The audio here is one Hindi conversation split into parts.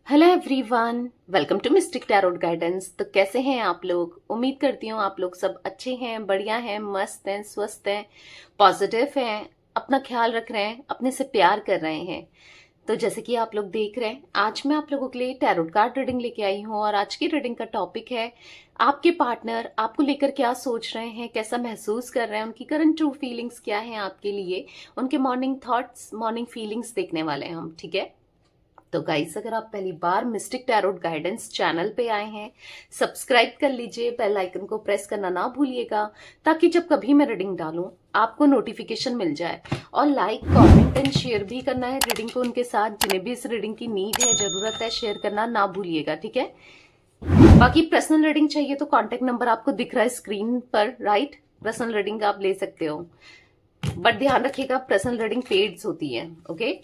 Hello everyone, welcome to mystic tarot guidance. तो कैसे हैं आप लोग? उम्मीद करती हूँ आप लोग सब अच्छे हैं, बढ़िया हैं, मस्त हैं, स्वस्थ हैं, पॉजिटिव हैं, अपना ख्याल रख रहे हैं, अपने से प्यार कर रहे हैं। तो जैसे कि आप लोग देख रहे हैं, आज मैं आप लोगों के लिए टैरोट कार्ड रीडिंग लेके आई हूँ और आज की रीडिंग का टॉपिक है आपके पार्टनर आपको लेकर क्या सोच रहे हैं, कैसा महसूस कर रहे हैं, उनकी करंट ट्रू फीलिंग्स क्या हैं आपके लिए, उनके मॉर्निंग थॉट्स, मॉर्निंग फीलिंग्स देखने वाले हैं हम। ठीक है, तो गाइस, अगर आप पहली बार मिस्टिक टैरोट गाइडेंस चैनल पे आए हैं, सब्सक्राइब कर लीजिए, बेल आइकन को प्रेस करना ना भूलिएगा ताकि जब कभी मैं रीडिंग डालूं आपको नोटिफिकेशन मिल जाए। और लाइक, कमेंट एंड शेयर भी करना है रीडिंग को उनके साथ, जिन्हें भी इस रीडिंग की नीड है, जरूरत है, शेयर करना ना भूलिएगा। ठीक है, बाकी पर्सनल रीडिंग चाहिए तो कॉन्टेक्ट नंबर आपको दिख रहा है स्क्रीन पर, राइट? पर्सनल रीडिंग आप ले सकते हो, बट ध्यान रखिएगा पर्सनल रीडिंग पेड्स होती है, ओके?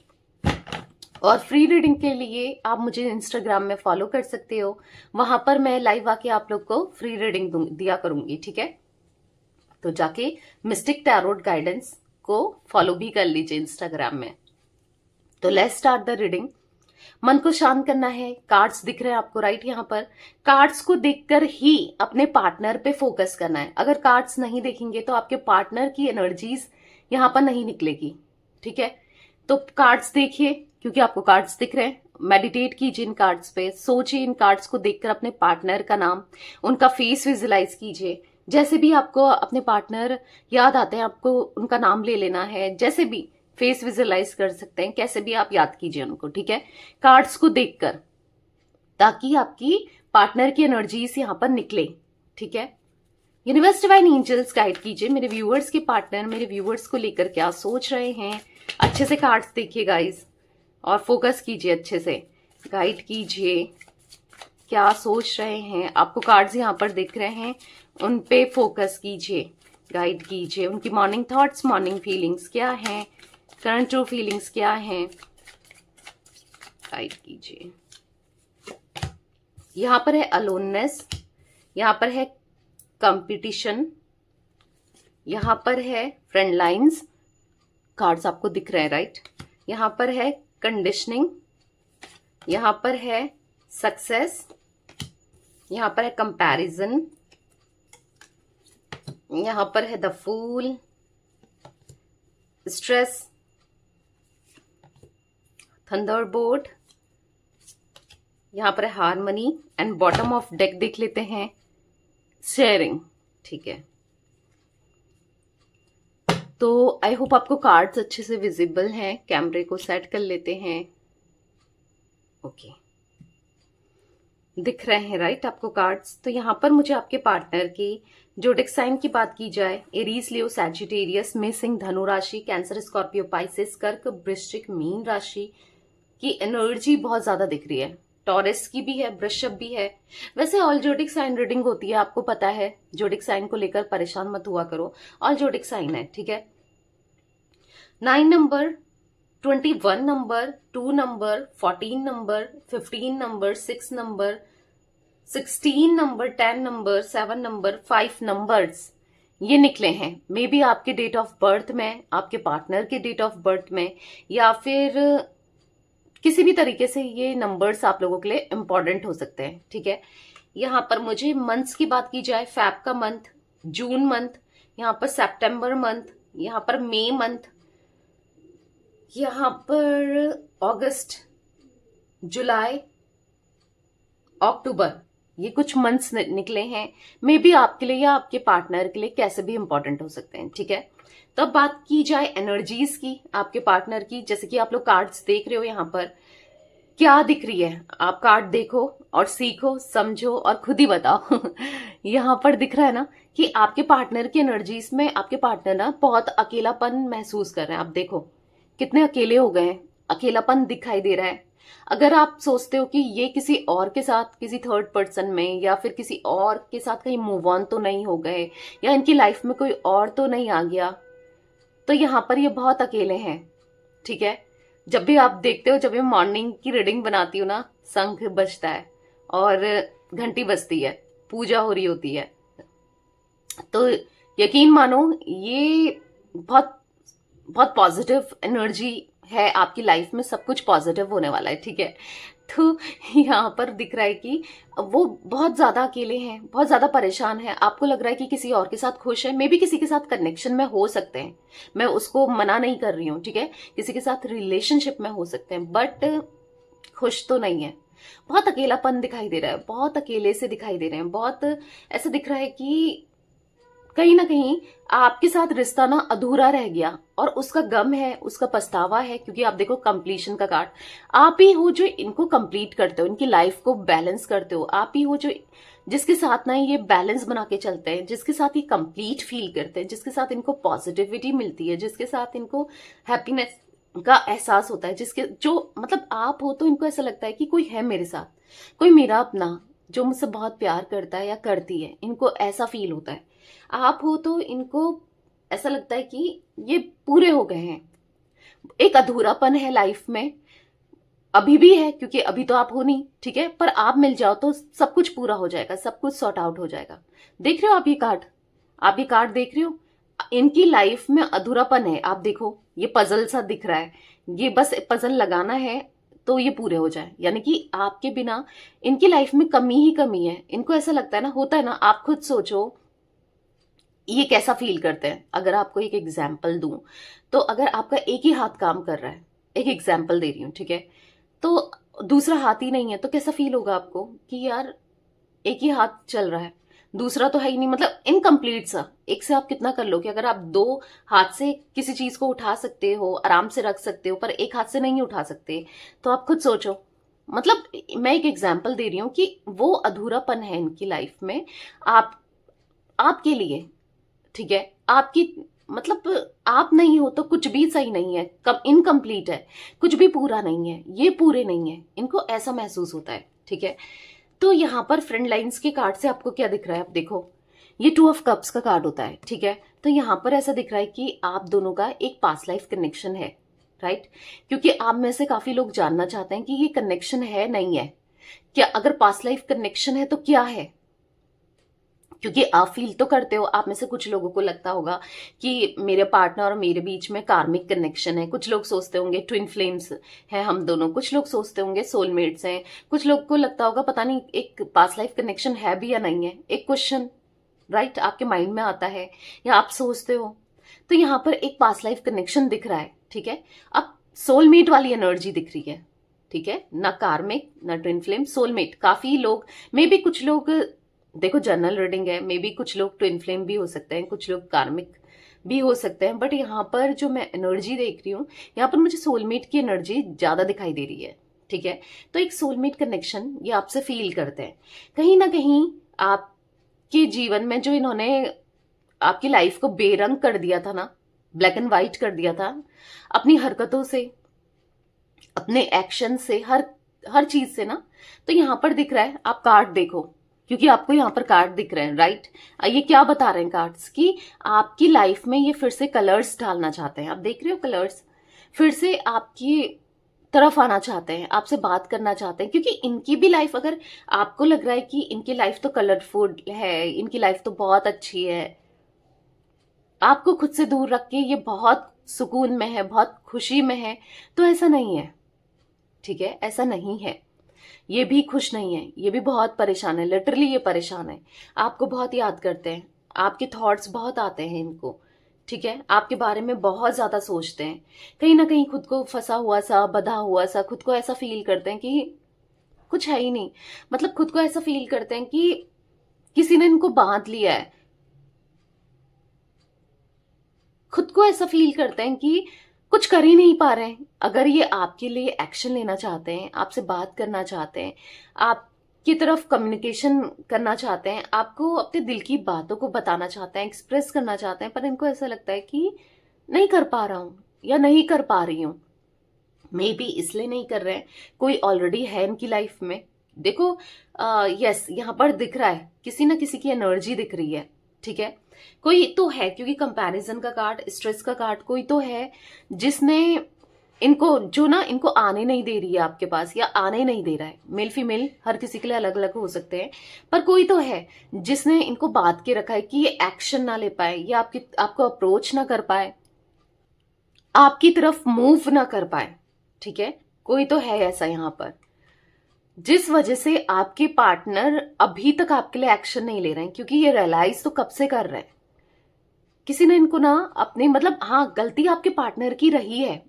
और फ्री रीडिंग के लिए आप मुझे इंस्टाग्राम में फॉलो कर सकते हो, वहां पर मैं लाइव आके आप लोग को फ्री रीडिंग दिया करूंगी। ठीक है, तो जाके मिस्टिक टैरोट गाइडेंस को फॉलो भी कर लीजिए इंस्टाग्राम में। तो लेट्स स्टार्ट द रीडिंग। मन को शांत करना है। कार्ड्स दिख रहे हैं आपको, राइट? यहाँ पर कार्ड्स को देखकर ही अपने पार्टनर पे फोकस करना है। अगर कार्ड्स नहीं देखेंगे तो आपके पार्टनर की एनर्जीज यहाँ पर नहीं निकलेगी। ठीक है, तो कार्ड्स देखिए, क्योंकि आपको कार्ड्स दिख रहे हैं। मेडिटेट कीजिए इन कार्ड्स पे, सोचिए इन कार्ड्स को देखकर अपने पार्टनर का नाम, उनका फेस विजुलाइज कीजिए। जैसे भी आपको अपने पार्टनर याद आते हैं, आपको उनका नाम ले लेना है, जैसे भी फेस विजुलाइज कर सकते हैं, कैसे भी आप याद कीजिए उनको। ठीक है, कार्ड्स को देखकर, ताकि आपकी पार्टनर की एनर्जीज यहां पर निकले। ठीक है, यूनिवर्स डिवाइन एंजल्स गाइड कीजिए मेरे व्यूअर्स के पार्टनर मेरे व्यूअर्स को लेकर क्या सोच रहे हैं। अच्छे से कार्ड्स देखिए गाइस और फोकस कीजिए, अच्छे से गाइड कीजिए क्या सोच रहे हैं। आपको कार्ड्स यहाँ पर दिख रहे हैं, उन पे फोकस कीजिए, गाइड कीजिए। उनकी मॉर्निंग थॉट्स, मॉर्निंग फीलिंग्स क्या हैं, करंट ट्रू फीलिंग्स क्या हैं, गाइड कीजिए। यहाँ पर है अलोननेस, यहाँ पर है कंपटीशन, यहाँ पर है फ्रेंड लाइन्स, कार्ड्स आपको दिख रहे हैं, राइट? यहाँ पर है कंडीशनिंग, यहाँ पर है सक्सेस, यहाँ पर है कंपैरिजन, यहाँ पर है द फूल, स्ट्रेस, थंडरबोल्ट, यहाँ पर है harmony and bottom of deck देख लेते हैं, शेयरिंग। ठीक है, तो आई होप आपको कार्ड्स अच्छे से विजिबल हैं। कैमरे को सेट कर लेते हैं। ओके, दिख रहे हैं, राइट? आपको कार्ड्स। तो यहाँ पर मुझे आपके पार्टनर की जोडिक साइन की बात की जाए, एरीज, लियो, सैजिटेरियस में सिंह, धनु राशि, कैंसर, स्कॉर्पियो, पाइसेस, कर्क, वृश्चिक, मीन राशि की एनर्जी बहुत ज्यादा दिख रही है। टॉरस की भी है, वृषभ भी है। वैसे ऑल जोडिक साइन रीडिंग होती है, आपको पता है। जोडिक साइन को लेकर परेशान मत हुआ करो, ऑल जोडिक साइन है। ठीक है, 9 number, 21 number, 2 number, 14 number, 15 number, 6 number, 16 number, 10 number, 7 number, 5 numbers ये निकले हैं। मे बी आपके डेट ऑफ बर्थ में, आपके पार्टनर के डेट ऑफ बर्थ में, या फिर किसी भी तरीके से ये नंबर्स आप लोगों के लिए इंपॉर्टेंट हो सकते हैं। ठीक है, यहाँ पर मुझे मंथ्स की बात की जाए, फेब का मंथ, जून मंथ, यहाँ पर सितंबर मंथ, यहाँ पर मई मंथ, यहाँ पर अगस्त, जुलाई, अक्टूबर, ये कुछ मंथ्स निकले हैं। मे बी आपके लिए या आपके पार्टनर के लिए कैसे भी इंपॉर्टेंट हो सकते हैं। ठीक है, तो अब बात की जाए एनर्जीज की आपके पार्टनर की। जैसे कि आप लोग कार्ड्स देख रहे हो, यहाँ पर क्या दिख रही है? आप कार्ड देखो और सीखो, समझो और खुद ही बताओ। यहाँ पर दिख रहा है ना कि आपके पार्टनर की एनर्जीज में आपके पार्टनर ना बहुत अकेलापन महसूस कर रहे हैं। आप देखो कितने अकेले हो गए हैं, अकेलापन दिखाई दे रहा है। अगर आप सोचते हो कि ये किसी और के साथ, किसी थर्ड पर्सन में, या फिर किसी और के साथ कहीं मूव ऑन तो नहीं हो गए, या इनकी लाइफ में कोई और तो नहीं आ गया, तो यहाँ पर ये बहुत अकेले हैं। ठीक है, जब भी आप देखते हो, जब भी मॉर्निंग की रीडिंग बनाती हूँ ना, शंख बजता है और घंटी बजती है, पूजा हो रही होती है, तो यकीन मानो ये बहुत बहुत पॉजिटिव एनर्जी है आपकी लाइफ में सब कुछ पॉजिटिव होने वाला है, ठीक है। तो यहाँ पर दिख रहा है कि वो बहुत ज्यादा अकेले हैं, बहुत ज्यादा परेशान है। आपको लग रहा है कि किसी और के साथ खुश है, मे बी किसी के साथ कनेक्शन में हो सकते हैं, मैं उसको मना नहीं कर रही हूँ, ठीक है, किसी के साथ रिलेशनशिप में हो सकते हैं, बट खुश तो नहीं है। बहुत अकेलापन दिखाई दे रहा है, बहुत अकेले से दिखाई दे रहे हैं, बहुत ऐसा दिख रहा है कि कहीं ना कहीं आपके साथ रिश्ता ना अधूरा रह गया और उसका गम है, उसका पछतावा है। क्योंकि आप देखो कंप्लीशन का कार्ड, आप ही हो जो इनको कंप्लीट करते हो, इनकी लाइफ को बैलेंस करते हो। आप ही हो जो जिसके साथ ना ये बैलेंस बना के चलते हैं, जिसके साथ ये कंप्लीट फील करते हैं, जिसके साथ इनको पॉजिटिविटी मिलती है, जिसके साथ इनको हैप्पीनेस का एहसास होता है, जिसके जो मतलब आप हो तो इनको ऐसा लगता है कि कोई है मेरे साथ, कोई मेरा अपना जो मुझसे बहुत प्यार करता है या करती है, इनको ऐसा फील होता है। आप हो तो इनको ऐसा लगता है कि ये पूरे हो गए हैं। एक अधूरापन है लाइफ में, अभी भी है क्योंकि अभी तो आप हो नहीं, ठीक है, पर आप मिल जाओ तो सब कुछ पूरा हो जाएगा, सब कुछ सॉर्ट आउट हो जाएगा। देख रहे हो आप ये कार्ड, आप ये कार्ड देख रहे हो, इनकी लाइफ में अधूरापन है। आप देखो ये पजल सा दिख रहा है, ये बस पजल लगाना है तो ये पूरे हो जाए, यानी कि आपके बिना इनकी लाइफ में कमी ही कमी है। इनको ऐसा लगता है ना, होता है ना, आप खुद सोचो ये कैसा फील करते हैं। अगर आपको एक एग्जाम्पल दूं तो अगर आपका एक ही हाथ काम कर रहा है, एक एग्जाम्पल दे रही हूं, ठीक है, तो दूसरा हाथ ही नहीं है तो कैसा फील होगा आपको कि यार एक ही हाथ चल रहा है, दूसरा तो है ही नहीं, मतलब इनकम्प्लीट सा। एक से आप कितना कर लोगे? अगर आप दो हाथ से किसी चीज को उठा सकते हो, आराम से रख सकते हो, पर एक हाथ से नहीं उठा सकते, तो आप खुद सोचो। मतलब मैं एक एग्जाम्पल दे रही हूं कि वो अधूरापन है इनकी लाइफ में आपके लिए, ठीक है। आपकी मतलब आप नहीं हो तो कुछ भी सही नहीं है, कम इनकम्प्लीट है, कुछ भी पूरा नहीं है, ये पूरे नहीं है, इनको ऐसा महसूस होता है, ठीक है। तो यहाँ पर फ्रेंड लाइंस के कार्ड से आपको क्या दिख रहा है? आप देखो ये 2 ऑफ कप्स का कार्ड होता है, ठीक है। तो यहाँ पर ऐसा दिख रहा है कि आप दोनों का एक पास्ट लाइफ कनेक्शन है, राइट। क्योंकि आप में से काफी लोग जानना चाहते हैं कि ये कनेक्शन है नहीं है क्या, अगर पास्ट लाइफ कनेक्शन है तो क्या है। क्योंकि आप फील तो करते हो, आप में से कुछ लोगों को लगता होगा कि मेरे पार्टनर और मेरे बीच में कार्मिक कनेक्शन है, कुछ लोग सोचते होंगे ट्विन फ्लेम्स हैं हम दोनों, कुछ लोग सोचते होंगे सोलमेट्स हैं, कुछ लोग को लगता होगा पता नहीं एक पास्ट लाइफ कनेक्शन है भी या नहीं है। एक क्वेश्चन राइट आपके माइंड में आता है या आप सोचते हो। तो यहाँ पर एक पास्ट लाइफ कनेक्शन दिख रहा है, ठीक है। अब सोलमेट वाली एनर्जी दिख रही है, ठीक है, ना कार्मिक ना ट्विन फ्लेम, सोलमेट। काफी लोग मे बी कुछ लोग, देखो जनरल रीडिंग है, मे बी कुछ लोग ट्विन फ्लेम भी हो सकते हैं, कुछ लोग कार्मिक भी हो सकते हैं, बट यहाँ पर जो मैं एनर्जी देख रही हूँ, यहाँ पर मुझे सोलमेट की एनर्जी ज्यादा दिखाई दे रही है, ठीक है। तो एक सोलमेट कनेक्शन ये आपसे फील करते हैं। कहीं ना कहीं आपके जीवन में जो इन्होंने आपकी लाइफ को बेरंग कर दिया था ना, ब्लैक एंड व्हाइट कर दिया था, अपनी हरकतों से, अपने एक्शन से, हर चीज से ना। तो यहाँ पर दिख रहा है, आप कार्ड देखो, क्योंकि आपको यहाँ पर कार्ड दिख रहे हैं, राइट। ये क्या बता रहे हैं कार्ड्स कि आपकी लाइफ में ये फिर से कलर्स डालना चाहते हैं। आप देख रहे हो कलर्स फिर से आपकी तरफ आना चाहते हैं, आपसे बात करना चाहते हैं, क्योंकि इनकी भी लाइफ, अगर आपको लग रहा है कि इनकी लाइफ तो कलरफुल है, इनकी लाइफ तो बहुत अच्छी है, आपको खुद से दूर रख के ये बहुत सुकून में है, बहुत खुशी में है, तो ऐसा नहीं है, ठीक है, ऐसा नहीं है। ये भी खुश नहीं है, ये भी बहुत परेशान है, लिटरली ये परेशान है, आपको बहुत याद करते हैं, आपके थॉट्स बहुत आते हैं इनको, ठीक है, आपके बारे में बहुत ज्यादा सोचते हैं। कहीं ना कहीं खुद को फंसा हुआ सा, बंधा हुआ सा, खुद को ऐसा फील करते हैं कि कुछ है ही नहीं। मतलब खुद को ऐसा फील करते हैं कि किसी ने इनको बांध लिया है, खुद को ऐसा फील करते हैं कि कुछ कर ही नहीं पा रहे हैं। अगर ये आपके लिए एक्शन लेना चाहते हैं, आपसे बात करना चाहते हैं, आपकी तरफ कम्युनिकेशन करना चाहते हैं, आपको अपने दिल की बातों को बताना चाहते हैं, एक्सप्रेस करना चाहते हैं, पर इनको ऐसा लगता है कि नहीं कर पा रहा हूं या नहीं कर पा रही हूं। मे बी इसलिए नहीं कर रहे हैं, कोई ऑलरेडी है इनकी लाइफ में। देखो यस यहाँ पर दिख रहा है किसी ना किसी की एनर्जी दिख रही है, ठीक है, कोई तो है, क्योंकि कंपैरिजन का कार्ड, स्ट्रेस का कार्ड, कोई तो है जिसने इनको, जो ना इनको आने नहीं दे रही है आपके पास, या आने नहीं दे रहा है। मेल फीमेल हर किसी के लिए अलग अलग हो सकते हैं, पर कोई तो है जिसने इनको बांध के रखा है कि ये एक्शन ना ले पाए या आपको अप्रोच ना कर पाए, आपकी तरफ मूव ना कर पाए, ठीक है। कोई तो है ऐसा यहाँ पर, जिस वजह से आपके पार्टनर अभी तक आपके लिए एक्शन नहीं ले रहे हैं, क्योंकि ये रियलाइज तो कब से कर रहे हैं। किसी ने इनको ना अपने मतलब, हाँ गलती आपके पार्टनर की रही है,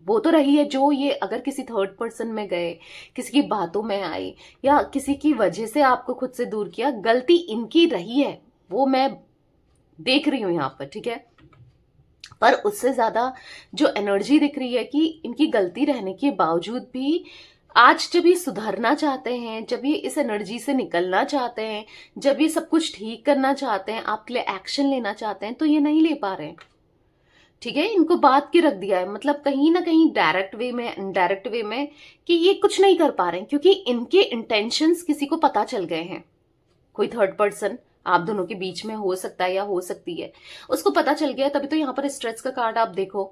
वो तो रही है, जो ये अगर किसी थर्ड पर्सन में गए, किसी की बातों में आए, या किसी की वजह से आपको खुद से दूर किया, गलती इनकी रही है, वो मैं देख रही हूं यहाँ पर, ठीक है। पर उससे ज्यादा जो एनर्जी दिख रही है कि इनकी गलती रहने के बावजूद भी आज जब ये सुधरना चाहते हैं, जब ये इस एनर्जी से निकलना चाहते हैं, जब ये सब कुछ ठीक करना चाहते हैं, आपके लिए एक्शन लेना चाहते हैं, तो ये नहीं ले पा रहे हैं, ठीक है। इनको बात के रख दिया है, मतलब कहीं ना कहीं डायरेक्ट वे में, इनडायरेक्ट वे में, कि ये कुछ नहीं कर पा रहे हैं, क्योंकि इनके इंटेंशंस किसी को पता चल गए हैं। कोई थर्ड पर्सन आप दोनों के बीच में हो सकता है या हो सकती है, उसको पता चल गया। तभी तो यहाँ पर स्ट्रेस का कार्ड आप देखो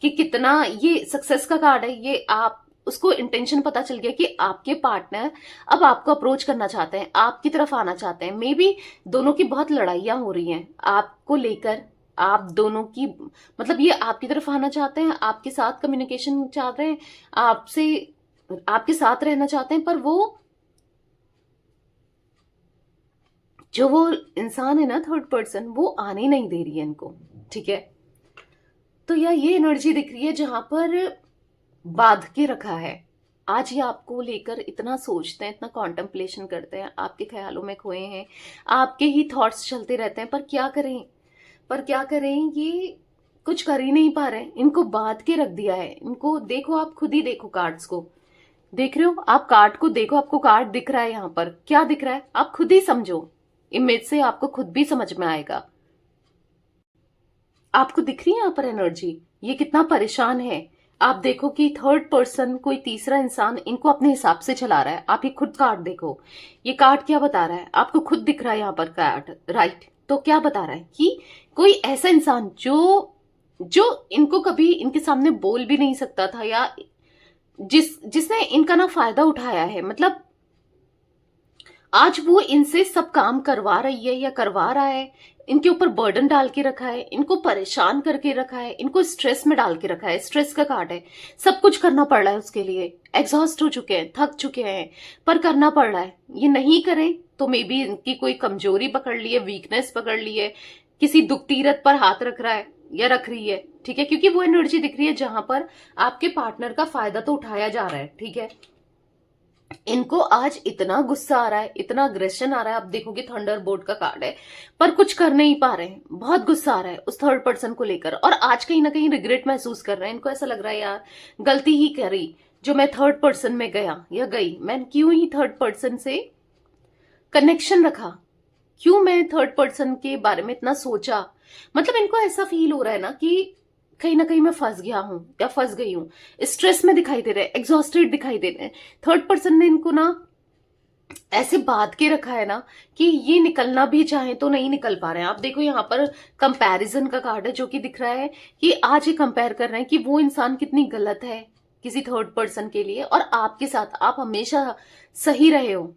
कि कितना ये सक्सेस का कार्ड है। ये आप उसको इंटेंशन पता चल गया कि आपके पार्टनर अब आपको अप्रोच करना चाहते हैं, आपकी तरफ आना चाहते हैं। मे बी दोनों की बहुत लड़ाइयां हो रही हैं आपको लेकर, आप दोनों की, मतलब ये आपकी तरफ आना चाहते हैं, आपके साथ कम्युनिकेशन चाह रहे हैं, आपसे आपके साथ रहना चाहते हैं, पर वो जो वो इंसान है ना, थर्ड पर्सन, वो आने नहीं दे रही है इनको, ठीक है। तो या ये एनर्जी दिख रही है जहां पर बांध के रखा है। आज ये आपको लेकर इतना सोचते हैं, इतना कॉन्टेम्पलेशन करते हैं, आपके ख्यालों में खोए हैं, आपके ही थॉट्स चलते रहते हैं। पर क्या करें, पर क्या करें, ये कुछ कर ही नहीं पा रहे हैं। इनको बांध के रख दिया है। इनको देखो, आप खुद ही देखो, कार्ड्स को देख रहे हो, आप कार्ड को देखो, आपको कार्ड दिख रहा है यहाँ पर, क्या दिख रहा है आप खुद ही समझो, इमेज से आपको खुद भी समझ में आएगा। आपको दिख रही है यहाँ पर एनर्जी, ये कितना परेशान है। आप देखो कि थर्ड पर्सन, कोई तीसरा इंसान इनको अपने हिसाब से चला रहा है। आप ये खुद कार्ड देखो, ये कार्ड क्या बता रहा है, आपको खुद दिख रहा है यहाँ पर कार्ड, राइट। तो क्या बता रहा है कि कोई ऐसा इंसान जो जो इनको कभी इनके सामने बोल भी नहीं सकता था, या जिसने इनका ना फायदा उठाया है, मतलब आज वो इनसे सब काम करवा रही है या करवा रहा है, इनके ऊपर बर्डन डाल के रखा है, इनको परेशान करके रखा है, इनको स्ट्रेस में डाल के रखा है। स्ट्रेस का कार्ड है, सब कुछ करना पड़ रहा है उसके लिए, एग्जॉस्ट हो चुके हैं, थक चुके हैं, पर करना पड़ रहा है। ये नहीं करें तो मे बी इनकी कोई कमजोरी पकड़ ली है, वीकनेस पकड़ ली है, किसी दुख तीरथ पर हाथ रख रहा है या रख रही है, ठीक है। क्योंकि वो एनर्जी दिख रही है जहां पर आपके पार्टनर का फायदा तो उठाया जा रहा है, ठीक है। इनको आज इतना गुस्सा आ रहा है, इतना अग्रेशन आ रहा है। आप देखोगे थंडर बोल्ट का कार्ड है, पर कुछ कर नहीं पा रहे हैं। बहुत गुस्सा आ रहा है उस थर्ड पर्सन को लेकर, और आज कहीं ना कहीं रिग्रेट महसूस कर रहे हैं। इनको ऐसा लग रहा है यार गलती ही करी जो मैं थर्ड पर्सन में गया या गई, मैं क्यों ही थर्ड पर्सन से कनेक्शन रखा, क्यों मैं थर्ड पर्सन के बारे में इतना सोचा। मतलब इनको ऐसा फील हो रहा है ना कहीं मैं फंस गया हूं या फंस गई हूं, स्ट्रेस में दिखाई दे रहे हैं, एग्जॉस्टेड दिखाई दे रहे हैं। थर्ड पर्सन ने इनको ना ऐसे बांध के रखा है ना कि ये निकलना भी चाहे तो नहीं निकल पा रहे हैं। आप देखो यहाँ पर कंपैरिजन का कार्ड है, जो कि दिख रहा है कि आज ये कंपेयर कर रहे हैं कि वो इंसान कितनी गलत है किसी थर्ड पर्सन के लिए, और आपके साथ आप हमेशा सही रहे हो,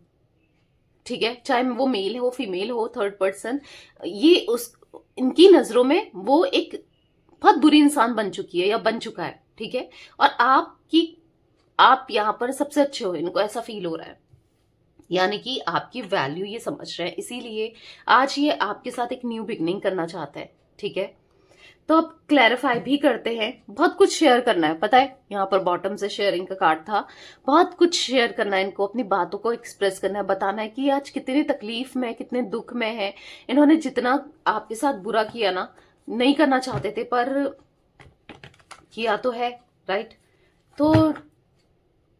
ठीक है। चाहे वो मेल हो फीमेल हो, थर्ड पर्सन ये उस इनकी नजरों में वो एक बहुत बुरी इंसान बन चुकी है या बन चुका है, ठीक है। और आप यहाँ पर सबसे अच्छे हो, इनको ऐसा फील हो रहा है, यानी कि आपकी वैल्यू ये समझ रहे हैं, इसीलिए आज ये आपके साथ एक न्यू बिगनिंग करना चाहता है, ठीक है। तो अब क्लैरिफाई भी करते हैं, बहुत कुछ शेयर करना है, पता है यहाँ पर बॉटम से शेयरिंग का कार्ड था। बहुत कुछ शेयर करना है इनको, अपनी बातों को एक्सप्रेस करना है, बताना है कि आज कितनी तकलीफ में, कितने दुख में है। इन्होंने जितना आपके साथ बुरा किया ना, नहीं करना चाहते थे पर किया तो है, राइट। तो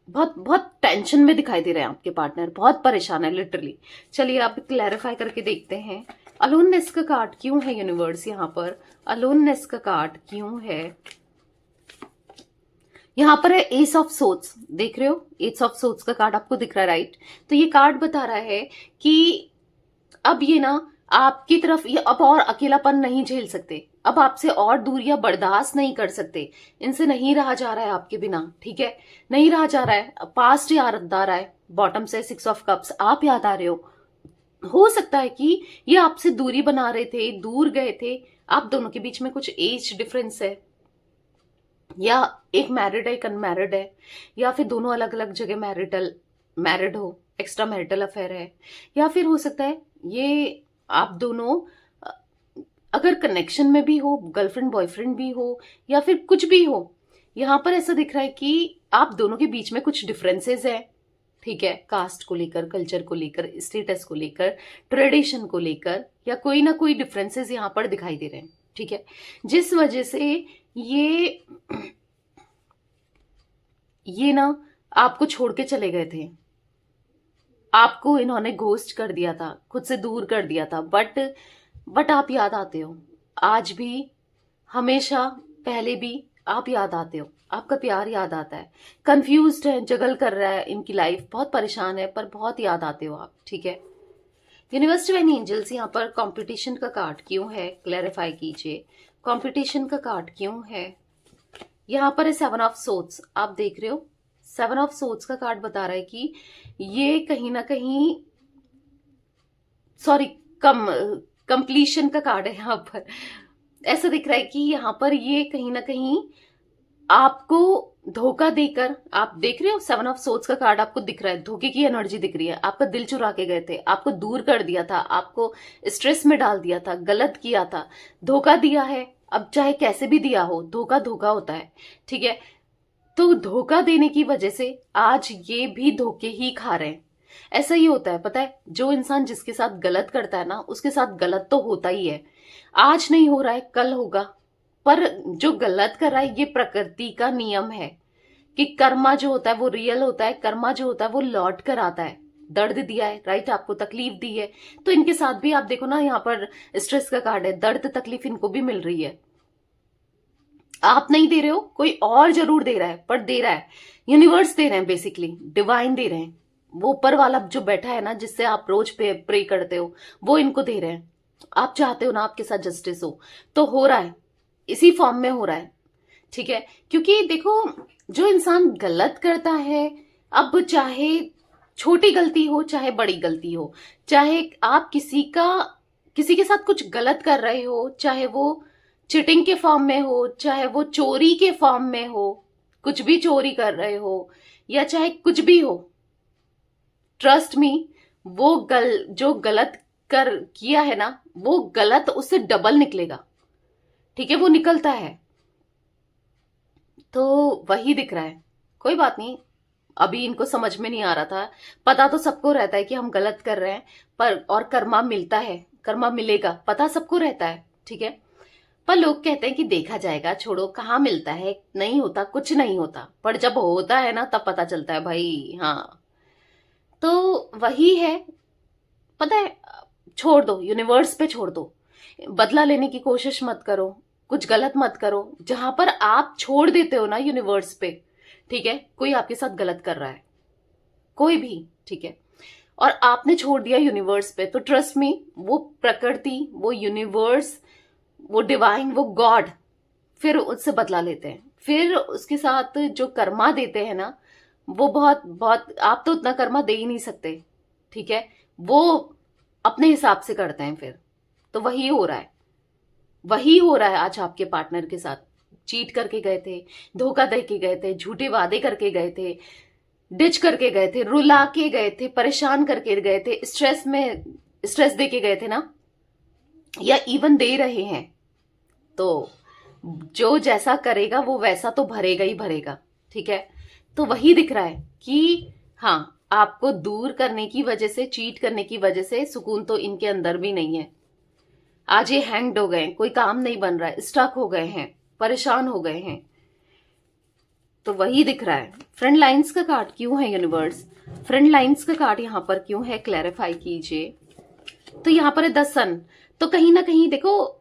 बहुत बहुत टेंशन में दिखाई दे रहे हैं आपके पार्टनर, बहुत परेशान है लिटरली। चलिए आप क्लैरिफाई करके देखते हैं। अलोननेस का कार्ड क्यों है यूनिवर्स यहाँ पर, अलोननेस का कार्ड क्यों है यहाँ पर है एस ऑफ सोर्ड्स, देख रहे हो एस ऑफ सोर्ड्स का कार्ड आपको दिख रहा है, राइट। तो ये कार्ड बता रहा है कि अब ये ना आपकी तरफ ये अब और अकेलापन नहीं झेल सकते, अब आपसे और दूरियां बर्दाश्त नहीं कर सकते, इनसे नहीं रहा जा रहा है आपके बिना, ठीक है। नहीं रहा जा रहा है, पास्ट याद आ रहा है, बॉटम से 6 ऑफ कप्स आप याद आ रहे हो सकता है कि ये आपसे दूरी बना रहे थे, दूर गए थे, आप दोनों के बीच में कुछ एज डिफरेंस है, या एक मैरिड है एक अनमैरिड है, या फिर दोनों अलग अलग जगह मैरिड हो, एक्स्ट्रा मैरिटल अफेयर है, या फिर हो सकता है ये आप दोनों अ, अगर कनेक्शन में भी हो, गर्लफ्रेंड बॉयफ्रेंड भी हो, या फिर कुछ भी हो, यहां पर ऐसा दिख रहा है कि आप दोनों के बीच में कुछ डिफरेंसेस है। ठीक है, कास्ट को लेकर, कल्चर को लेकर, स्टेटस को लेकर, ट्रेडिशन को लेकर, या कोई ना कोई डिफरेंसेस यहां पर दिखाई दे रहे हैं। ठीक है, जिस वजह से ये ये ना आपको छोड़ के चले गए थे, आपको इन्होंने घोस्ट कर दिया था, खुद से दूर कर दिया था, बट आप याद आते हो आज भी, हमेशा, पहले भी आप याद आते हो, आपका प्यार याद आता है। कंफ्यूज्ड है, जगल कर रहा है इनकी लाइफ, बहुत परेशान है, पर बहुत याद आते हो आप। ठीक है, यूनिवर्स डिवाइन एंजल्स यहाँ पर कंपटीशन का कार्ड क्यों है, क्लैरिफाई कीजिए। कंपटीशन का कार्ड क्यों है? यहाँ पर है 7 ऑफ सोर्ड्स, आप देख रहे हो 7 ऑफ सोर्ड्स का कार्ड बता रहा है कि ये कहीं ना कहीं, सॉरी, कंप्लीशन का कार्ड है यहाँ पर। ऐसा दिख रहा है कि यहाँ पर ये कहीं ना कहीं आपको धोखा देकर, आप देख रहे हो 7 ऑफ सोर्ड्स का कार्ड आपको दिख रहा है, धोखे की एनर्जी दिख रही है। आपका दिल चुरा के गए थे, आपको दूर कर दिया था, आपको स्ट्रेस में डाल दिया था, गलत किया था, धोखा दिया है। अब चाहे कैसे भी दिया हो, धोखा धोखा होता है। ठीक है, तो धोखा देने की वजह से आज ये भी धोखे ही खा रहे हैं। ऐसा ही होता है, पता है, जो इंसान जिसके साथ गलत करता है ना, उसके साथ गलत तो होता ही है। आज नहीं हो रहा है, कल होगा, पर जो गलत कर रहा है, ये प्रकृति का नियम है कि कर्मा जो होता है वो रियल होता है, कर्मा जो होता है वो लौट कर आता है। दर्द दिया है, राइट, आपको तकलीफ दी है, तो इनके साथ भी आप देखो ना, यहाँ पर स्ट्रेस का कार्ड है, दर्द तकलीफ इनको भी मिल रही है। आप नहीं दे रहे हो, कोई और जरूर दे रहा है, पर दे रहा है, यूनिवर्स दे रहे हैं, बेसिकली डिवाइन दे रहे हैं। वो ऊपर वाला जो बैठा है ना, जिससे आप रोज प्रे करते हो, वो इनको दे रहे हैं। आप चाहते हो ना आपके साथ जस्टिस हो, तो हो रहा है, इसी फॉर्म में हो रहा है। ठीक है, क्योंकि देखो, जो इंसान गलत करता है, अब चाहे छोटी गलती हो चाहे बड़ी गलती हो, चाहे आप किसी के साथ कुछ गलत कर रहे हो, चाहे वो चिटिंग के फॉर्म में हो, चाहे वो चोरी के फॉर्म में हो, कुछ भी चोरी कर रहे हो, या चाहे कुछ भी हो, ट्रस्ट मी, वो जो गलत कर किया है ना, वो गलत उससे डबल निकलेगा। ठीक है, वो निकलता है। तो वही दिख रहा है। कोई बात नहीं, अभी इनको समझ में नहीं आ रहा था, पता तो सबको रहता है कि हम गलत कर रहे हैं, पर और कर्मा मिलता है, कर्मा मिलेगा, पता सबको रहता है। ठीक है, पर लोग कहते हैं कि देखा जाएगा, छोड़ो, कहाँ मिलता है, नहीं होता, कुछ नहीं होता, पर जब होता है ना तब पता चलता है भाई। हाँ, तो वही है, पता है, छोड़ दो, यूनिवर्स पे छोड़ दो, बदला लेने की कोशिश मत करो, कुछ गलत मत करो। जहां पर आप छोड़ देते हो ना यूनिवर्स पे, ठीक है, कोई आपके साथ गलत कर रहा है, कोई भी, ठीक है, और आपने छोड़ दिया यूनिवर्स पे, तो ट्रस्ट मी, वो प्रकृति, वो यूनिवर्स, वो डिवाइन, वो गॉड फिर उससे बदला लेते हैं, फिर उसके साथ जो कर्मा देते हैं ना, वो बहुत बहुत, आप तो उतना कर्मा दे ही नहीं सकते। ठीक है, वो अपने हिसाब से करते हैं फिर। तो वही हो रहा है, वही हो रहा है आज आपके पार्टनर के साथ। चीट करके गए थे, धोखा दे के गए थे, झूठे वादे करके गए थे, डिच करके गए थे, रुला के गए थे, परेशान करके गए थे, स्ट्रेस दे के गए थे ना, या इवन दे रहे हैं। तो जो जैसा करेगा वो वैसा तो भरेगा ही भरेगा। ठीक है, तो वही दिख रहा है कि हाँ, आपको दूर करने की वजह से, चीट करने की वजह से सुकून तो इनके अंदर भी नहीं है। आज ये हैंग्ड हो गए, कोई काम नहीं बन रहा है, स्टक हो गए हैं, परेशान हो गए हैं। तो वही दिख रहा है। फ्रेंड लाइंस का कार्ड क्यों है यूनिवर्स, फ्रेंड लाइंस का कार्ड यहाँ पर क्यों है, क्लैरिफाई कीजिए। तो यहाँ पर है 10 सन। तो कहीं ना कहीं देखो,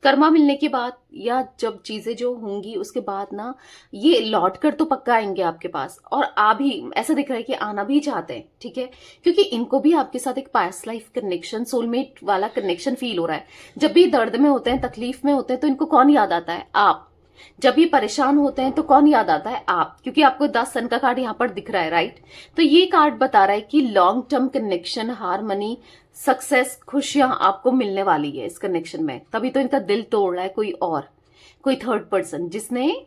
कर्मा मिलने के बाद या जब चीजें जो होंगी उसके बाद ना, ये लौट कर तो पक्का आएंगे आपके पास, और आ भी, ऐसा दिख रहा है कि आना भी चाहते हैं। ठीक है, क्योंकि इनको भी आपके साथ एक पास्ट लाइफ कनेक्शन, सोलमेट वाला कनेक्शन फील हो रहा है। जब भी दर्द में होते हैं, तकलीफ में होते हैं, तो इनको कौन याद आता है? आप। जब ये परेशान होते हैं तो कौन याद आता है? आप, क्योंकि आपको 10 सन का कार्ड यहाँ पर दिख रहा है, राइट। तो ये कार्ड बता रहा है कि long term connection, harmony, success, खुशियां आपको मिलने वाली है इस कनेक्शन में। तभी तो इनका दिल तोड़ रहा है कोई और, कोई थर्ड पर्सन, जिसने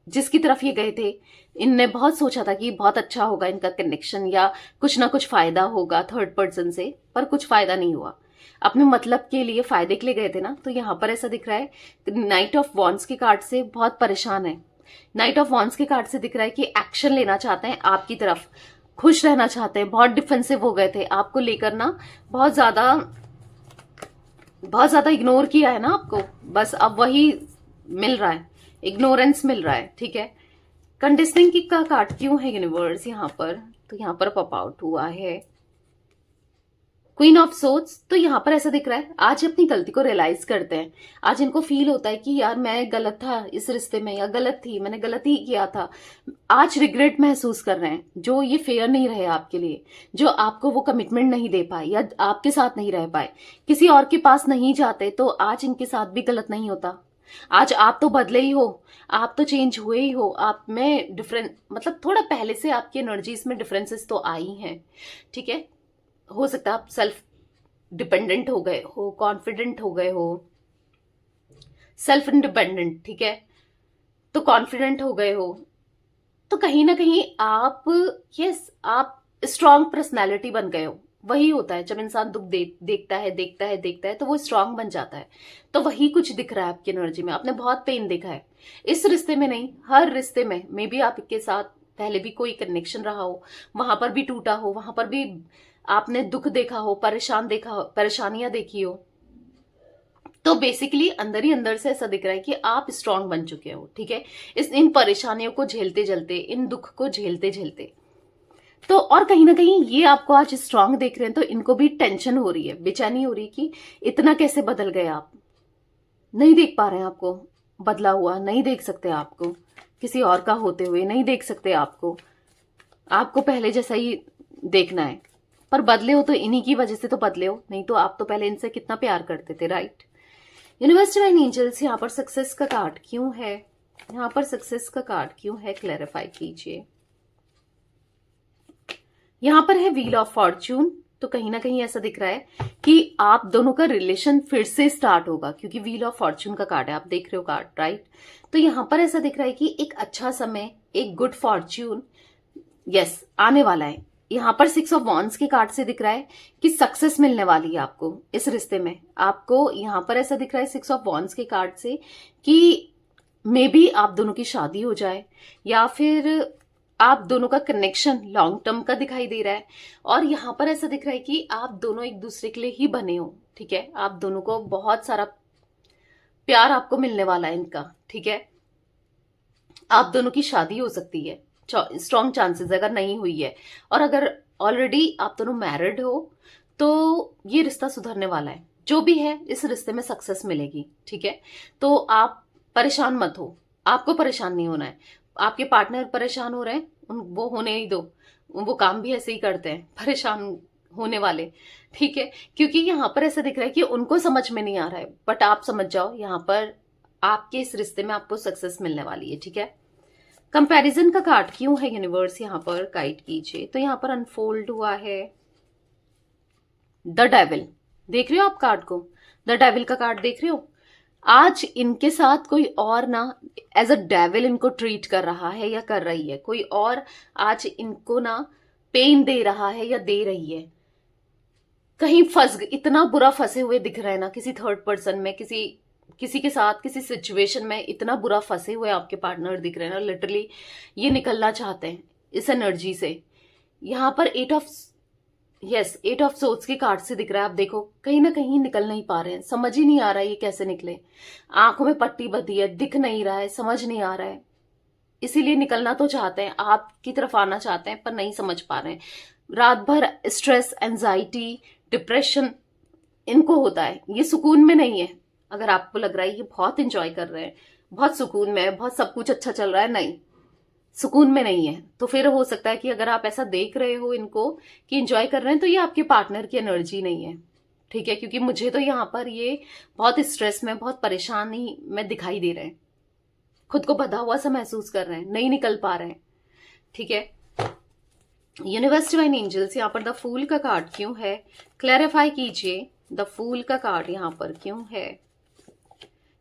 जिसकी तरफ ये गए थे, इनने बहुत सोचा था कि बहुत अच्छा होगा इनका कनेक्शन या कुछ ना कुछ फायदा होगा थर्ड पर्सन से, पर कुछ फायदा नहीं हुआ। अपने मतलब के लिए, फायदे के लिए गए थे ना। तो यहाँ पर ऐसा दिख रहा है, नाइट ऑफ वॉन्ड्स के कार्ड से बहुत परेशान है। नाइट ऑफ वॉन्ड्स के कार्ड से दिख रहा है कि एक्शन लेना चाहते हैं आपकी तरफ, खुश रहना चाहते हैं, बहुत डिफेंसिव हो गए थे आपको लेकर ना, बहुत ज्यादा इग्नोर किया है ना आपको, बस अब वही मिल रहा है, इग्नोरेंस मिल रहा है, ठीक है। कंडीशनिंग की का कार्ड क्यों है यूनिवर्स यहाँ पर? तो यहाँ पर पॉप आउट हुआ है क्वीन ऑफ सोर्ड्स। तो यहाँ पर ऐसा दिख रहा है, आज अपनी गलती को रियलाइज करते हैं। आज इनको फील होता है कि यार मैं गलत था इस रिश्ते में, या गलत थी, मैंने गलत ही किया था। आज रिग्रेट महसूस कर रहे हैं, जो ये फेयर नहीं रहे आपके लिए, जो आपको वो कमिटमेंट नहीं दे पाए या आपके साथ नहीं रह पाए, किसी और के पास नहीं जाते, तो आज इनके साथ भी गलत नहीं होता। आज आप तो बदले ही हो, आप तो चेंज हुए ही हो, आप में डिफरेंट, मतलब थोड़ा पहले से आपकी एनर्जीज में डिफरेंसेस तो आई हैं, ठीक है। हो सकता है आप सेल्फ डिपेंडेंट हो गए हो, कॉन्फिडेंट हो गए हो, सेल्फ इंडिपेंडेंट, ठीक है, तो कॉन्फिडेंट हो गए हो। तो कहीं ना कहीं आप, यस, आप स्ट्रांग पर्सनैलिटी बन गए हो। वही होता है जब इंसान दुख देखता है तो वो स्ट्रांग बन जाता है। तो वही कुछ दिख रहा है आपकी एनर्जी में। आपने बहुत पेन देखा है इस रिश्ते में, नहीं हर रिश्ते में, मे बी आपके साथ पहले भी कोई कनेक्शन रहा हो, वहां पर भी टूटा हो, वहां पर भी आपने दुख देखा हो, परेशानियां देखी हो। तो बेसिकली अंदर ही अंदर से ऐसा दिख रहा है कि आप स्ट्रांग बन चुके हो, ठीक है, इन परेशानियों को झेलते झेलते, इन दुख को झेलते झेलते। तो और कहीं ना कहीं ये आपको आज स्ट्रांग देख रहे हैं, तो इनको भी टेंशन हो रही है, बेचैनी हो रही है कि इतना कैसे बदल गए आप। नहीं देख पा रहे हैं आपको बदला हुआ, नहीं देख सकते आपको किसी और का होते हुए, नहीं देख सकते आपको पहले जैसा ही देखना है। पर बदले हो तो इन्हीं की वजह से तो बदले हो, नहीं तो आप तो पहले इनसे कितना प्यार करते थे, राइट। यूनिवर्स डिवाइन एंजल्स, यहाँ पर सक्सेस का कार्ड क्यों है? यहाँ पर सक्सेस का कार्ड क्यों है, क्लैरिफाई कीजिए। यहाँ पर है व्हील ऑफ फॉर्च्यून। तो कहीं ना कहीं ऐसा दिख रहा है कि आप दोनों का रिलेशन फिर से स्टार्ट होगा, क्योंकि व्हील ऑफ फॉर्च्यून का कार्ड है, आप देख रहे हो कार्ड, राइट। तो यहाँ पर ऐसा दिख रहा है कि एक अच्छा समय, एक गुड फॉर्च्यून, यस, आने वाला है। यहाँ पर 6 ऑफ वॉन्ड्स के कार्ड से दिख रहा है कि सक्सेस मिलने वाली है आपको इस रिश्ते में। आपको यहाँ पर ऐसा दिख रहा है 6 ऑफ वॉन्ड्स के कार्ड से कि मे बी आप दोनों की शादी हो जाए, या फिर आप दोनों का कनेक्शन लॉन्ग टर्म का दिखाई दे रहा है। और यहाँ पर ऐसा दिख रहा है कि आप दोनों एक दूसरे के लिए ही बने हो, ठीक है। आप दोनों को बहुत सारा प्यार आपको मिलने वाला है इनका, ठीक है। आप दोनों की शादी हो सकती है, स्ट्रॉन्ग चांसेस अगर नहीं हुई है। और अगर ऑलरेडी आप दोनों मैरिड हो तो ये रिश्ता सुधरने वाला है। जो भी है इस रिश्ते में सक्सेस मिलेगी, ठीक है। तो आप परेशान मत हो, आपको परेशान नहीं होना है। आपके पार्टनर परेशान हो रहे हैं, वो होने ही दो, वो काम भी ऐसे ही करते हैं, परेशान होने वाले, ठीक है। क्योंकि यहाँ पर ऐसा दिख रहा है कि उनको समझ में नहीं आ रहा है, बट आप समझ जाओ, यहाँ पर आपके इस रिश्ते में आपको सक्सेस मिलने वाली है, ठीक है। कंपैरिजन का कार्ड क्यों है यूनिवर्स, यहाँ पर गाइड कीजिए। तो यहाँ पर अनफोल्ड हुआ है द डेविल। देख रहे हो आप कार्ड को, द डेविल का कार्ड देख रहे हो। आज इनके साथ कोई और ना एज अ डेविल इनको ट्रीट कर रहा है या कर रही है, कोई और आज इनको ना पेन दे रहा है या दे रही है। कहीं इतना बुरा फंसे हुए दिख रहे हैं ना किसी थर्ड पर्सन में, किसी के साथ, किसी सिचुएशन में इतना बुरा फंसे हुए आपके पार्टनर दिख रहे हैं ना, लिटरली ये निकलना चाहते हैं इस एनर्जी से। यहाँ पर 8 ऑफ सोर्ड्स के कार्ड से दिख रहा है, आप देखो कहीं ना कहीं निकल नहीं पा रहे हैं, समझ ही नहीं आ रहा है ये कैसे निकले। आंखों में पट्टी बंधी है, दिख नहीं रहा है, समझ नहीं आ रहा है, इसीलिए निकलना तो चाहते हैं, आपकी तरफ आना चाहते हैं, पर नहीं समझ पा रहे हैं। रात भर स्ट्रेस, एंजाइटी, डिप्रेशन इनको होता है, ये सुकून में नहीं है। अगर आपको लग रहा है ये बहुत इंजॉय कर रहे हैं, बहुत सुकून में है, बहुत सब कुछ अच्छा चल रहा है, नहीं, सुकून में नहीं है। तो फिर हो सकता है कि अगर आप ऐसा देख रहे हो इनको कि एंजॉय कर रहे हैं, तो ये आपके पार्टनर की एनर्जी नहीं है, ठीक है। क्योंकि मुझे तो यहाँ पर ये बहुत स्ट्रेस में, बहुत परेशानी में दिखाई दे रहे हैं, खुद को बंधा हुआ सा महसूस कर रहे हैं, नहीं निकल पा रहे हैं, ठीक है। यूनिवर्स डिवाइन एंजल्स, यहाँ पर द फूल का कार्ड क्यों है, क्लैरिफाई कीजिए। द फूल का कार्ड यहाँ पर क्यों है?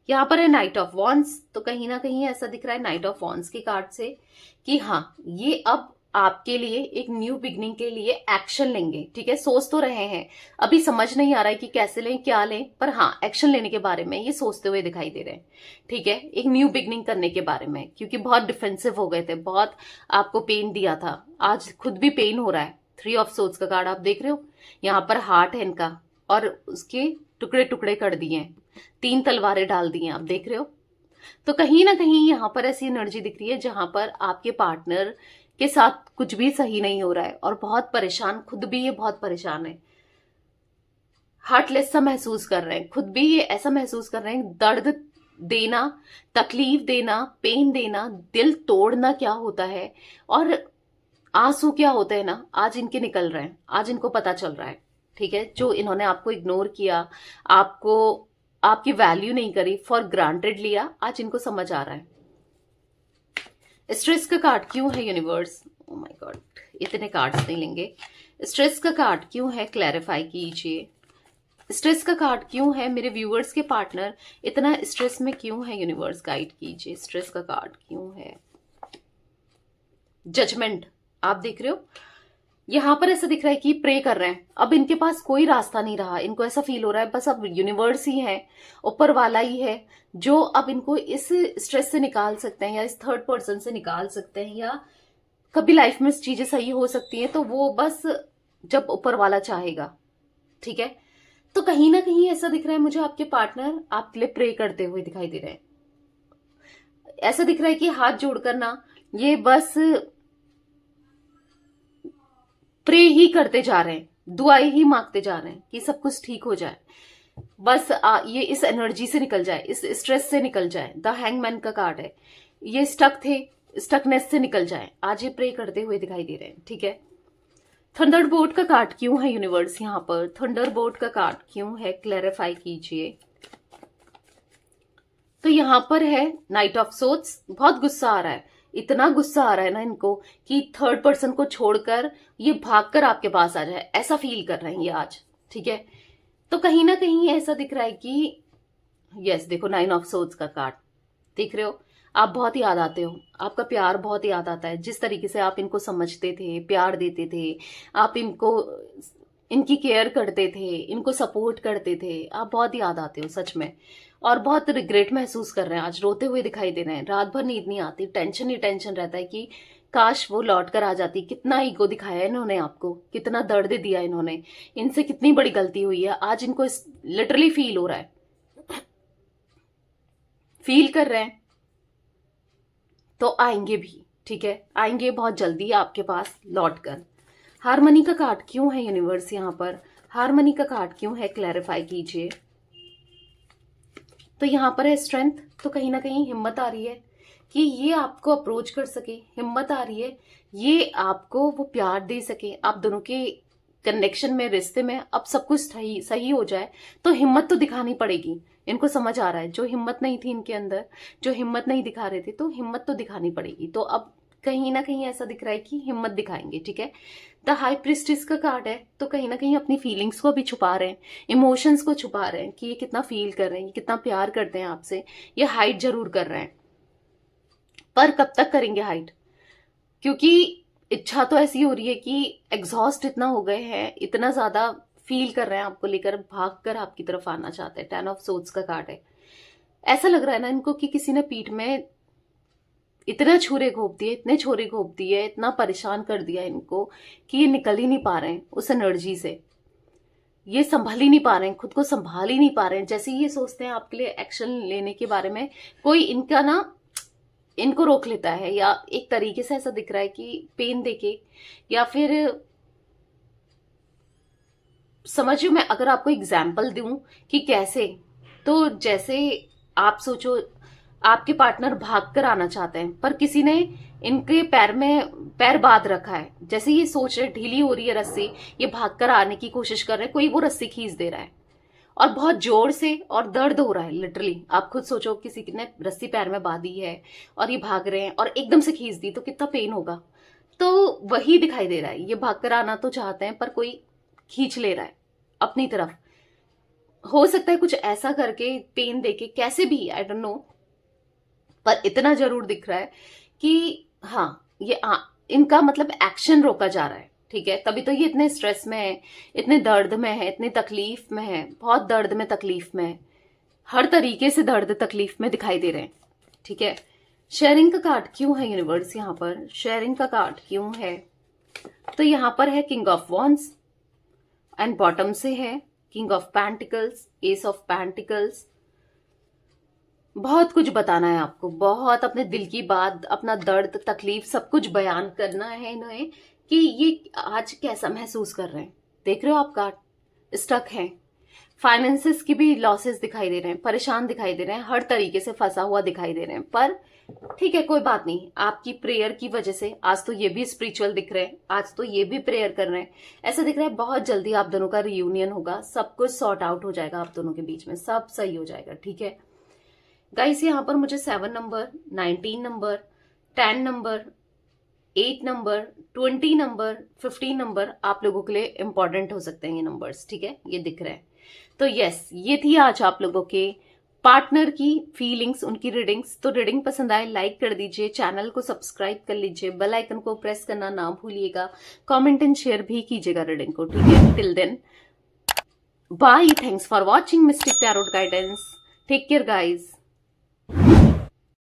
यहाँ पर है नाइट ऑफ वॉन्ड्स, तो कहीं ना कहीं ऐसा दिख रहा है नाइट ऑफ वॉन्ड्स के कार्ड से कि हाँ, ये अब आपके लिए एक न्यू बिगनिंग के लिए एक्शन लेंगे। ठीक है, सोच तो रहे हैं, अभी समझ नहीं आ रहा है कि कैसे लें क्या लें, पर हाँ एक्शन लेने के बारे में ये सोचते हुए दिखाई दे रहे हैं। ठीक है, एक न्यू बिगनिंग करने के बारे में, क्योंकि बहुत डिफेंसिव हो गए थे, बहुत आपको पेन दिया था, आज खुद भी पेन हो रहा है। 3 ऑफ सोर्ड्स का कार्ड आप देख रहे हो, यहाँ पर हार्ट है इनका और उसके टुकड़े टुकड़े कर दिए हैं, 3 तलवारें डाल दी हैं, आप देख रहे हो। तो कहीं ना कहीं यहाँ पर ऐसी एनर्जी दिख रही है जहां पर आपके पार्टनर के साथ कुछ भी सही नहीं हो रहा है और बहुत परेशान, खुद भी ये बहुत परेशान है, हार्टलेस सा महसूस कर रहे हैं, खुद भी ये ऐसा महसूस कर रहे हैं, दर्द देना, तकलीफ देना, पेन देना, दिल तोड़ना क्या होता है और आंसू क्या होते हैं ना, आज इनके निकल रहे हैं, आज इनको पता चल रहा है। ठीक है, जो इन्होंने आपको इग्नोर किया, आपको आपकी वैल्यू नहीं करी, फॉर ग्रांटेड लिया, आज इनको समझ आ रहा है। स्ट्रेस का कार्ड क्यों है यूनिवर्स? ओ माय गॉड, इतने कार्ड्स नहीं लेंगे। स्ट्रेस का कार्ड क्यों है, क्लैरिफाई कीजिए। स्ट्रेस का कार्ड क्यों है, मेरे व्यूअर्स के पार्टनर इतना स्ट्रेस में क्यों है, यूनिवर्स गाइड कीजिए। स्ट्रेस का कार्ड क्यों है? जजमेंट, आप देख रहे हो यहां पर ऐसा दिख रहा है कि प्रे कर रहे हैं, अब इनके पास कोई रास्ता नहीं रहा, इनको ऐसा फील हो रहा है बस अब यूनिवर्स ही है, ऊपर वाला ही है जो अब इनको इस स्ट्रेस से निकाल सकते हैं या इस थर्ड पर्सन से निकाल सकते हैं, या कभी लाइफ में चीजें सही हो सकती हैं तो वो बस जब ऊपर वाला चाहेगा। ठीक है, तो कहीं ना कहीं ऐसा दिख रहा है मुझे आपके पार्टनर आपके लिए प्रे करते हुए दिखाई दे रहे हैं। ऐसा दिख रहा है कि हाथ जोड़कर ना ये बस प्रे ही करते जा रहे हैं, दुआएं ही मांगते जा रहे हैं कि सब कुछ ठीक हो जाए, बस ये इस एनर्जी से निकल जाए, इस स्ट्रेस से निकल जाए। द हैंगमैन का कार्ड है, ये स्टक थे, स्टकनेस से निकल जाए, आज ये प्रे करते हुए दिखाई दे रहे हैं। ठीक है, थंडरबोल्ट का कार्ड क्यों है यूनिवर्स? यहाँ पर थंडरबोल्ट का कार्ड क्यों है, क्लैरिफाई कीजिए। तो यहां पर है नाइट ऑफ सोर्ड्स, बहुत गुस्सा आ रहा है, इतना गुस्सा आ रहा है ना इनको कि थर्ड पर्सन को छोड़कर ये भागकर आपके पास आ जाए, ऐसा फील कर रहे हैं ये आज। ठीक है, तो कहीं ना कहीं ऐसा दिख रहा है कि यस, देखो 9 ऑफ सोर्ड्स का कार्ड देख रहे हो, आप बहुत याद आते हो, आपका प्यार बहुत याद आता है, जिस तरीके से आप इनको समझते थे, प्यार देते थे, आप इनको इनकी केयर करते थे, इनको सपोर्ट करते थे, आप बहुत याद आते हो सच में, और बहुत रिग्रेट महसूस कर रहे हैं, आज रोते हुए दिखाई दे रहे हैं, रात भर नींद नहीं आती, टेंशन ही टेंशन रहता है कि काश वो लौट कर आ जाती। कितना ईगो दिखाया इन्होंने आपको, कितना दर्द दिया इन्होंने, इनसे कितनी बड़ी गलती हुई है, आज इनको लिटरली फील हो रहा है, फील कर रहे हैं, तो आएंगे भी। ठीक है, आएंगे बहुत जल्दी आपके पास लौट कर। हारमनी का कार्ड क्यों है यूनिवर्स? यहाँ पर हारमनी का कार्ड क्यों है, क्लैरिफाई कीजिए। तो यहाँ पर है स्ट्रेंथ, तो कहीं ना कहीं हिम्मत आ रही है कि ये आपको अप्रोच कर सके, हिम्मत आ रही है ये आपको वो प्यार दे सके, आप दोनों के कनेक्शन में, रिश्ते में अब सब कुछ सही सही हो जाए, तो हिम्मत तो दिखानी पड़ेगी। इनको समझ आ रहा है जो हिम्मत नहीं थी इनके अंदर, जो हिम्मत नहीं दिखा रहे थे, तो हिम्मत तो दिखानी पड़ेगी, तो अब कहीं ना कहीं ऐसा दिख रहा है कि हिम्मत दिखाएंगे। ठीक है, द हाई प्रिस्टेस का कार्ड है, तो कहीं ना कहीं अपनी फीलिंग्स को भी छुपा रहे हैं, इमोशंस को छुपा रहे हैं कि ये कितना फील कर रहे हैं, ये कितना प्यार करते हैं आपसे, ये हाइड जरूर कर रहे हैं, पर कब तक करेंगे हाइड, क्योंकि इच्छा तो ऐसी हो रही है कि एग्जॉस्ट इतना हो गए हैं, इतना ज्यादा फील कर रहे हैं आपको लेकर, भाग कर आपकी तरफ आना चाहते हैं। 10 ऑफ सोर्ड्स का कार्ड है, ऐसा लग रहा है ना इनको कि किसी ने पीठ में इतना छुरे घोप दिए, इतने छोरे घोप दिए, इतना परेशान कर दिया इनको कि ये निकल ही नहीं पा रहे हैं उस एनर्जी से, ये संभाल ही नहीं पा रहे हैं, खुद को संभाल ही नहीं पा रहे हैं। जैसे ही ये सोचते हैं आपके लिए एक्शन लेने के बारे में, कोई इनका ना इनको रोक लेता है, या एक तरीके से ऐसा दिख रहा है कि पेन देके, या फिर समझिए, मैं अगर आपको एग्जाम्पल दूं कि कैसे, तो जैसे आप सोचो आपके पार्टनर भाग कर आना चाहते हैं, पर किसी ने इनके पैर में पैर बांध रखा है, जैसे ये सोच रहे ढीली हो रही है रस्सी, ये भाग कर आने की कोशिश कर रहे हैं, कोई वो रस्सी खींच दे रहा है और बहुत जोर से, और दर्द हो रहा है लिटरली। आप खुद सोचो किसी ने रस्सी पैर में बांधी है और ये भाग रहे हैं और एकदम से खींच दी, तो कितना पेन होगा। तो वही दिखाई दे रहा है, ये भाग कर आना तो चाहते हैं पर कोई खींच ले रहा है अपनी तरफ, हो सकता है कुछ ऐसा करके पेन देके कैसे भी, आई डोंट नो, पर इतना जरूर दिख रहा है कि हाँ ये इनका मतलब एक्शन रोका जा रहा है। ठीक है, तभी तो ये इतने स्ट्रेस में है, इतने दर्द में है, इतनी तकलीफ में है, बहुत दर्द में तकलीफ में है, हर तरीके से दर्द तकलीफ में दिखाई दे रहे हैं। ठीक है, शेयरिंग का कार्ड क्यों है यूनिवर्स यहाँ पर, शेयरिंग का कार्ड क्यों है? तो यहाँ पर है king of wands and bottom से है king of pentacles, S of pentacles. बहुत कुछ बताना है आपको, बहुत अपने दिल की बात, अपना दर्द तकलीफ सब कुछ बयान करना है इन्हें कि ये आज कैसा महसूस कर रहे हैं। देख रहे हो आप कार्ड, स्टक हैं, फाइनेंसेस की भी लॉसेस दिखाई दे रहे हैं, परेशान दिखाई दे रहे हैं, हर तरीके से फंसा हुआ दिखाई दे रहे हैं। पर ठीक है, कोई बात नहीं, आपकी प्रेयर की वजह से आज तो ये भी स्पिरिचुअल दिख रहे हैं, आज तो ये भी प्रेयर कर रहे हैं। ऐसा दिख रहा है बहुत जल्दी आप दोनों का रियूनियन होगा, सब कुछ सॉर्ट आउट हो जाएगा आप दोनों के बीच में, सब सही हो जाएगा। ठीक है गाइस, यहाँ पर मुझे 7 number, 19 number, 10 number, 8 number, 20 number, 15 number आप लोगों के लिए इंपॉर्टेंट हो सकते हैं ये नंबर्स। ठीक है, ये दिख रहे हैं। तो यस, ये थी आज आप लोगों के पार्टनर की फीलिंग्स, उनकी रीडिंग्स। तो रीडिंग पसंद आए लाइक कर दीजिए, चैनल को सब्सक्राइब कर लीजिए, बेल आइकन को प्रेस करना ना भूलिएगा, कमेंट एंड शेयर भी कीजिएगा रीडिंग को। ठीक है, till then bye, thanks for watching mystic tarot guidance, take care guys.